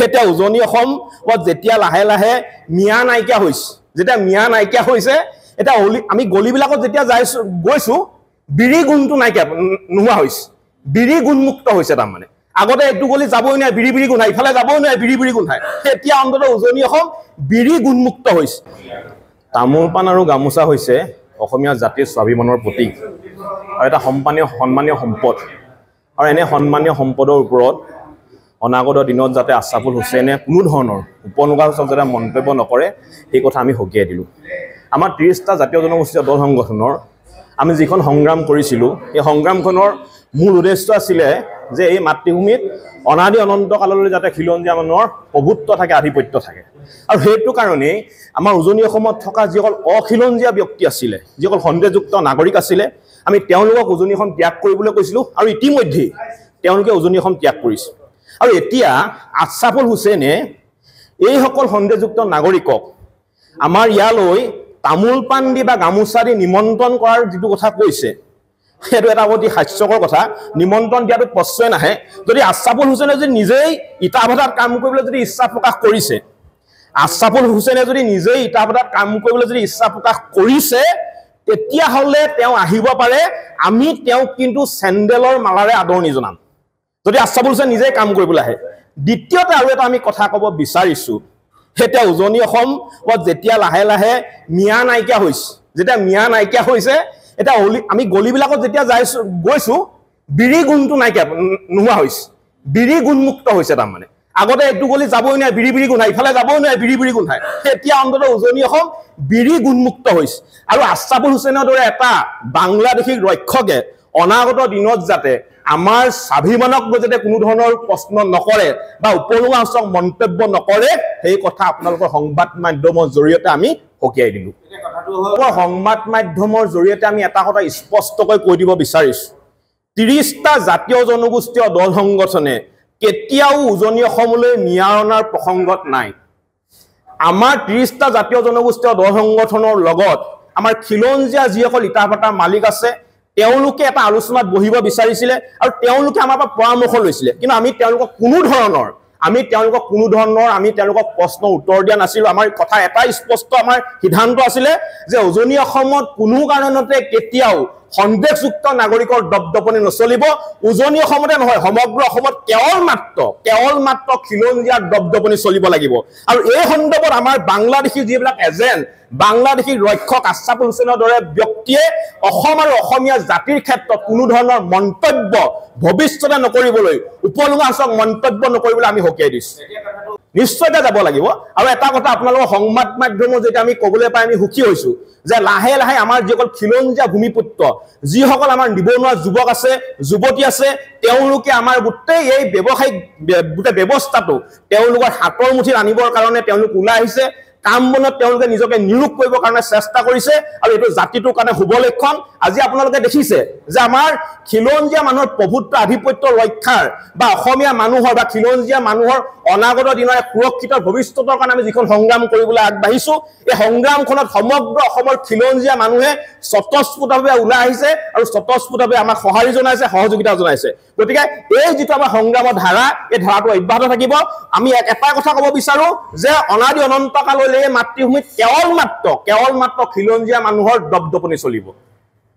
এতিয়া উজনি অসমত যেতিয়া লাহে লাহে মিয়া নাইকিয়া হৈছে, যেতিয়া মিয়া নাইকিয়া হৈছে, এটা আমি গলিবিলাকত যেতিয়া গৈছো বিড়ি গুণটো নাইকিয়া নোহোৱা হৈছে, বিড়ি গুণমুক্ত হৈছে। তাৰমানে আগতে এইটো গলি যাবই নোৱাৰে, বিড়ি বিড়ি গোন্ধাই, ইফালে যাবই নোৱাৰে, বিড়ি বিড়ি গোন্ধাই। এতিয়া অন্ততঃ উজনি অসম বিড়ি গুণমুক্ত হৈছে। তামোল পাণ আৰু গামোচা হৈছে অসমীয়া জাতিৰ স্বাভিমানৰ প্ৰতীক আৰু এটা সন্মানীয় সম্পদ। আৰু এনে সন্মানীয় সম্পদৰ ওপৰত অনাগত দিনত যাতে আশ্ৰাফুল হুছেইনে কোনো ধৰণৰ উপনুগাসূচক যাতে মন্তব্য নকৰে, সেই কথা আমি সকীয়াই দিলোঁ। আমাৰ 30টা জাতীয় জনগোষ্ঠীয় দল সংগঠনৰ আমি যিখন সংগ্ৰাম কৰিছিলোঁ, এই সংগ্ৰামখনৰ মূল উদ্দেশ্য আছিলে যে এই মাতৃভূমিত অনাদি অনন্ত কাললৈ যাতে খিলঞ্জীয়া মানুহৰ প্ৰভুত্ব থাকে, আধিপত্য থাকে। আৰু সেইটো কাৰণেই আমাৰ উজনি অসমত থকা যিসকল অখিলঞ্জীয়া ব্যক্তি আছিলে, যিসকল সন্দেহযুক্ত নাগৰিক আছিলে, আমি তেওঁলোকক উজনি অসম ত্যাগ কৰিবলৈ কৈছিলোঁ আৰু ইতিমধ্যেই তেওঁলোকে উজনি অসম ত্যাগ কৰিছে। আৰু এতিয়া আশ্ৰাফুল হুছেইনে এইসকল সন্দেহযুক্ত নাগৰিকক আমাৰ ইয়ালৈ তামোল পাণ দি বা গামোচা দি নিমন্ত্ৰণ কৰাৰ যিটো কথা কৈছে, সেইটো এটা অতি হাস্যকৰ কথা। নিমন্ত্ৰণ দিয়াটো প্ৰশ্নই নাহে। যদি আশ্ৰাফুল হুছেইনে যদি নিজেই ইটা ভাটাত কাম কৰিবলৈ যদি ইচ্ছা প্ৰকাশ কৰিছে, আশ্ৰাফুল হুছেইনে যদি নিজেই ইটা ভাটাত কাম কৰিবলৈ যদি ইচ্ছা প্ৰকাশ কৰিছে, তেতিয়াহ'লে তেওঁ আহিব পাৰে। আমি তেওঁক কিন্তু চেণ্ডেলৰ মালাৰে আদৰণি জনাম, যদি আশ্ৰাফুল হুছেইন নিজেই কাম কৰিবলৈ আহে। দ্বিতীয়তে আৰু এটা আমি কথা ক'ব বিচাৰিছোঁ, এতিয়া উজনি অসমত যেতিয়া লাহে লাহে মিয়া নাইকিয়া হৈছে, যেতিয়া মিয়া নাইকিয়া হৈছে, এটা আমি গলিবিলাকত যেতিয়া গৈছো বিড়ি গুণটো নাইকিয়া নোহোৱা হৈছে, বিড়ি গুণমুক্ত হৈছে। তাৰমানে আগতে এইটো গলি যাবই নোৱাৰে, বিড়ি বিড়ি গোন্ধাই, ইফালে যাবই নোৱাৰে, বিড়ি বিড়ি গোন্ধাই। এতিয়া অন্ততঃ উজনি অসম বিড়ি গুণমুক্ত হৈছে। আৰু আশ্ৰাফুল হুছেইনৰ দৰে এটা বাংলাদেশীক ৰক্ষকে অনাগত দিনত যাতে আমাৰ স্বাভিমানক যাতে কোনো ধৰণৰ প্ৰশ্ন নকৰে বা উপলুঙাসূচক মন্তব্য নকৰে, সেই কথা আপোনালোকৰ সংবাদ মাধ্যমৰ জৰিয়তে আমি সকীয়াই দিলোঁ। সংবাদ মাধ্যমৰ জৰিয়তে আমি এটা কথা স্পষ্টকৈ কৈ দিব বিচাৰিছোঁ, 30টা জাতীয় জনগোষ্ঠীয় দল সংগঠনে কেতিয়াও উজনি অসমলৈ মিয়া অনাৰ প্ৰসংগত নাই। আমাৰ 30টা জাতীয় জনগোষ্ঠীয় দল সংগঠনৰ লগত আমাৰ খিলঞ্জীয়া যিসকল ইটা ভাটাৰ মালিক আছে, তেওঁলোকে এটা আলোচনাত বহিব বিচাৰিছিলে আৰু তেওঁলোকে আমাৰ পৰা পৰামৰ্শ লৈছিলে। কিন্তু আমি তেওঁলোকক কোনো ধৰণৰ আমি তেওঁলোকক প্ৰশ্ন উত্তৰ দিয়া নাছিলোঁ। আমাৰ কথা এটাই স্পষ্ট, আমাৰ সিদ্ধান্ত আছিলে যে উজনি অসমত কোনো কাৰণতে কেতিয়াও সন্দেহযুক্ত নাগৰিকৰ দপদপনি নচলিব। উজনি অসমতে নহয়, সমগ্ৰ অসমত কেৱল মাত্ৰ খিলঞ্জীয়াৰ দপদপনি চলিব লাগিব। আৰু এই সন্দৰ্ভত আমাৰ বাংলাদেশী যিবিলাক এজেণ্ট, বাংলাদেশী ৰক্ষক আশ্ৰাফুল হুছেইনৰ দৰে ব্যক্তিয়ে অসম আৰু অসমীয়া জাতিৰ ক্ষেত্ৰত কোনো ধৰণৰ মন্তব্য ভৱিষ্যতে নকৰিবলৈ, উপলুঙাসূচক মন্তব্য নকৰিবলৈ আমি সকীয়াই দিছোঁ। নিশ্চয়কৈ যাব লাগিব। আৰু এটা কথা আপোনালোকৰ সংবাদ মাধ্যমৰ যেতিয়া আমি ক'বলৈ পাই আমি সুখী হৈছোঁ যে লাহে লাহে আমাৰ যিসকল খিলঞ্জীয়া ভূমিপুত্ৰ, যিসকল আমাৰ নিবনুৱা যুৱক আছে, যুৱতী আছে, তেওঁলোকে আমাৰ গোটেই এই ব্যৱসায়িক গোটেই ব্যৱস্থাটো তেওঁলোকৰ হাতৰ মুঠিত আনিবৰ কাৰণে তেওঁলোক ওলাই আহিছে। কাম বনত তেওঁলোকে নিজকে নিয়োগ কৰিবৰ কাৰণে চেষ্টা কৰিছে আৰু এইটো জাতিটোৰ কাৰণে শুভ লক্ষণ। আজি আপোনালোকে দেখিছে যে আমাৰ খিলঞ্জীয়া মানুহৰ প্ৰভুত্ব আধিপত্য ৰক্ষাৰ বা অসমীয়া মানুহৰ বা খিলঞ্জীয়া মানুহৰ অনাগত দিনৰ সুৰক্ষিত ভৱিষ্যতৰ কাৰণে আমি যিখন সংগ্ৰাম কৰিবলৈ আগবাঢ়িছোঁ, এই সংগ্ৰামখনত সমগ্ৰ অসমৰ খিলঞ্জীয়া মানুহে স্বতঃস্ফূৰ্তভাৱে ওলাই আহিছে আৰু স্বতঃস্ফূৰ্তভাৱে আমাক সঁহাৰি জনাইছে, সহযোগিতা জনাইছে। গতিকে এই যিটো আমাৰ সংগ্ৰামৰ ধাৰা, এই ধাৰাটো অব্যাহত থাকিব। আমি এটা কথা ক'ব বিচাৰোঁ যে অনাদি অনন্ত কাললৈ এই মাতৃভূমিত কেৱল মাত্ৰ খিলঞ্জীয়া মানুহৰ দপদপনি চলিব।